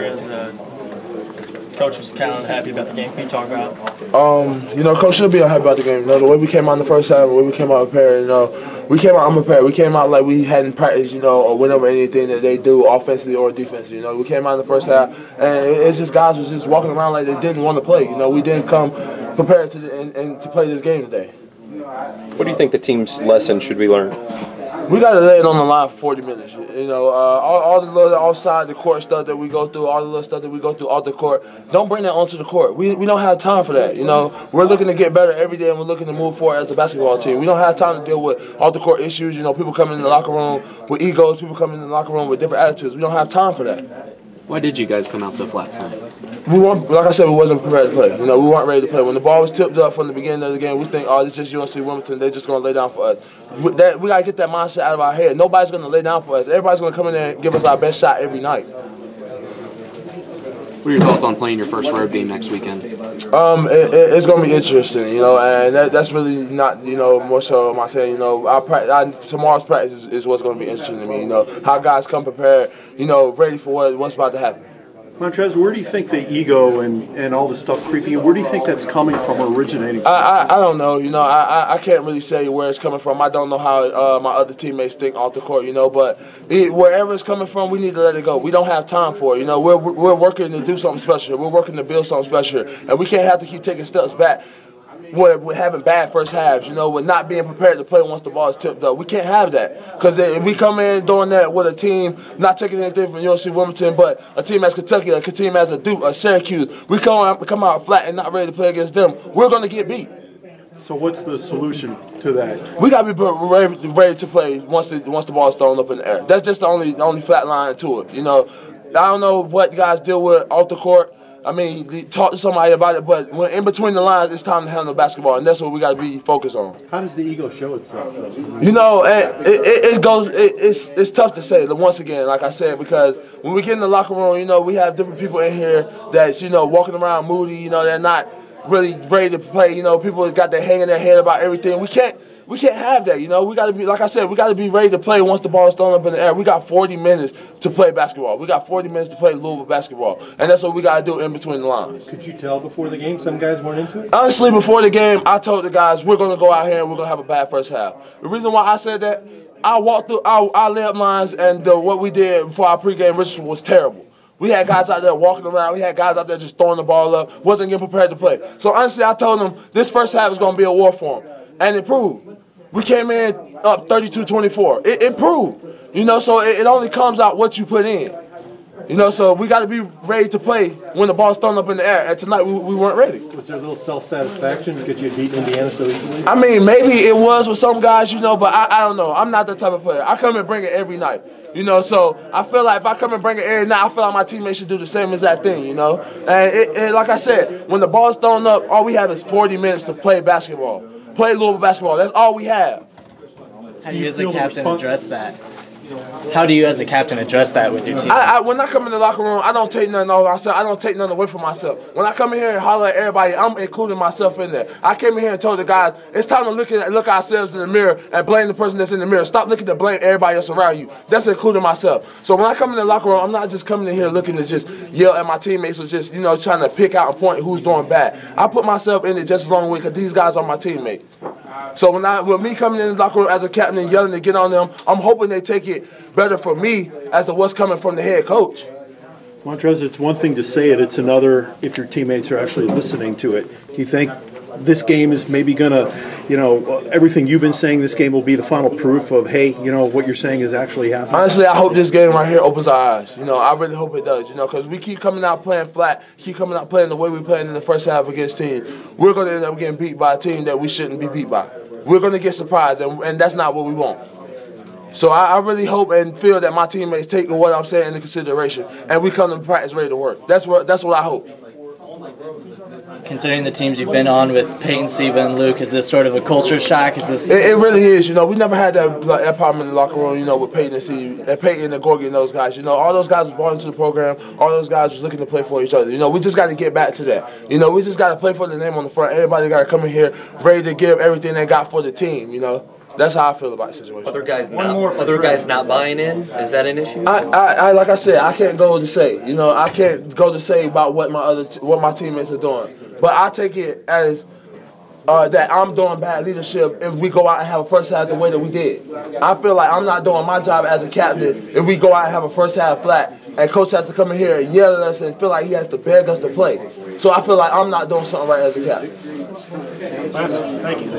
Montrezl, Coach was kind of happy about the game. Can you talk about it? You know, Coach should be unhappy about the game. You know, the way we came out in the first half, the way we came out prepared, you know, we came out unprepared. We came out like we hadn't practiced, you know, or went over anything that they do offensively or defensively. You know, we came out in the first half, and it's just guys was just walking around like they didn't want to play. You know, we didn't come prepared to play this game today. What do you think the team's lesson should we learn? We got to lay it on the line for 40 minutes. You know, all the little outside the court stuff that we go through, all the little stuff that we go through off the court, don't bring that onto the court. We don't have time for that. You know, we're looking to get better every day, and we're looking to move forward as a basketball team. We don't have time to deal with off the court issues. You know, people coming in the locker room with egos, people coming in the locker room with different attitudes. We don't have time for that. Why did you guys come out so flat tonight? Like I said, we wasn't prepared to play. You know, we weren't ready to play. When the ball was tipped up from the beginning of the game, we think, oh, this is just UNC-Wilmington. They're just going to lay down for us. We got to get that mindset out of our head. Nobody's going to lay down for us. Everybody's going to come in there and give us our best shot every night. What are your thoughts on playing your first road game next weekend? It's going to be interesting, you know, and that's really not, you know, more so am I saying, you know, tomorrow's practice is what's going to be interesting to me, you know, how guys come prepared, you know, ready for what's about to happen. Montrezl, where do you think the ego and all the stuff creeping in, where do you think that's coming from or originating from? I don't know. You know, I can't really say where it's coming from. I don't know how my other teammates think off the court, you know, but wherever it's coming from, we need to let it go. We don't have time for it. You know, we're working to do something special. We're working to build something special, and we can't have to keep taking steps back. We're having bad first halves, you know, with not being prepared to play once the ball is tipped up. We can't have that, because if we come in doing that with a team not taking anything from UNC-Wilmington, but a team as Kentucky, a team as a Duke, a Syracuse, we come out flat and not ready to play against them, we're going to get beat. So what's the solution to that? We got to be ready to play once the ball is thrown up in the air. That's just the only flat line to it, you know. I don't know what guys deal with off the court. I mean, talk to somebody about it, but when in between the lines, it's time to handle basketball, and that's what we got to be focused on. How does the ego show itself? You know, it's tough to say. Once again, like I said, because when we get in the locker room, you know, we have different people in here that's, you know, walking around moody. You know, they're not really ready to play. You know, people that's got their hanging their head about everything. We can't have that, you know. We got to be, like I said, we got to be ready to play once the ball is thrown up in the air. We got 40 minutes to play basketball. We got 40 minutes to play Louisville basketball, and that's what we got to do in between the lines. Could you tell before the game some guys weren't into it? Honestly, before the game, I told the guys we're going to go out here and we're going to have a bad first half. The reason why I said that, I walked through our layup lines, and what we did for our pregame ritual was terrible. We had guys out there walking around. We had guys out there just throwing the ball up, wasn't getting prepared to play. So honestly, I told them this first half is going to be a war for them, and it proved. We came in up 32-24. It proved, you know, so it only comes out what you put in. You know, so we got to be ready to play when the ball's thrown up in the air, and tonight we weren't ready. Was there a little self-satisfaction to get you to beat Indiana so easily? I mean, maybe it was with some guys, you know, but I don't know. I'm not that type of player. I come and bring it every night, you know, so I feel like if I come and bring it every night, I feel like my teammates should do the same exact thing, you know. And like I said, when the ball's thrown up, all we have is 40 minutes to play basketball. Play Louisville basketball. That's all we have. How do you as a captain address that? How do you as a captain address that with your team? When I come in the locker room, I don't take nothing off myself. I don't take nothing away from myself. When I come in here and holler at everybody, I'm including myself in there. I came in here and told the guys, it's time to look ourselves in the mirror and blame the person that's in the mirror. Stop looking to blame everybody else around you. That's including myself. So when I come in the locker room, I'm not just coming in here looking to just yell at my teammates or just, you know, trying to pick out and point who's doing bad. I put myself in it just as long way because these guys are my teammates. So when me coming in the locker room as a captain and yelling to get on them, I'm hoping they take it better for me as to what's coming from the head coach. Montrezl, it's one thing to say it, it's another if your teammates are actually listening to it. Do you think this game is maybe going to, you know, everything you've been saying, this game will be the final proof of, hey, you know, what you're saying is actually happening? Honestly, I hope this game right here opens our eyes. You know, I really hope it does, you know, because we keep coming out playing flat, keep coming out playing the way we played in the first half against team. We're going to end up getting beat by a team that we shouldn't be beat by. We're going to get surprised, and that's not what we want. So I really hope and feel that my teammates take what I'm saying into consideration, and we come to practice ready to work. That's what I hope. Considering the teams you've been on with Peyton, Siva, and Luke, is this sort of a culture shock? Is this? It really is. You know, we never had that problem in the locker room. You know, with Peyton and Siva, and Peyton and Gorgie and those guys. You know, all those guys was brought into the program. All those guys was looking to play for each other. You know, we just got to get back to that. You know, we just got to play for the name on the front. Everybody got to come in here ready to give everything they got for the team. You know. That's how I feel about the situation. Other guys not buying in, is that an issue? I like I said, I can't go to say. You know, I can't go to say about what my teammates are doing. But I take it as that I'm doing bad leadership if we go out and have a first half the way that we did. I feel like I'm not doing my job as a captain if we go out and have a first half flat and coach has to come in here and yell at us and feel like he has to beg us to play. So I feel like I'm not doing something right as a captain. Thank you.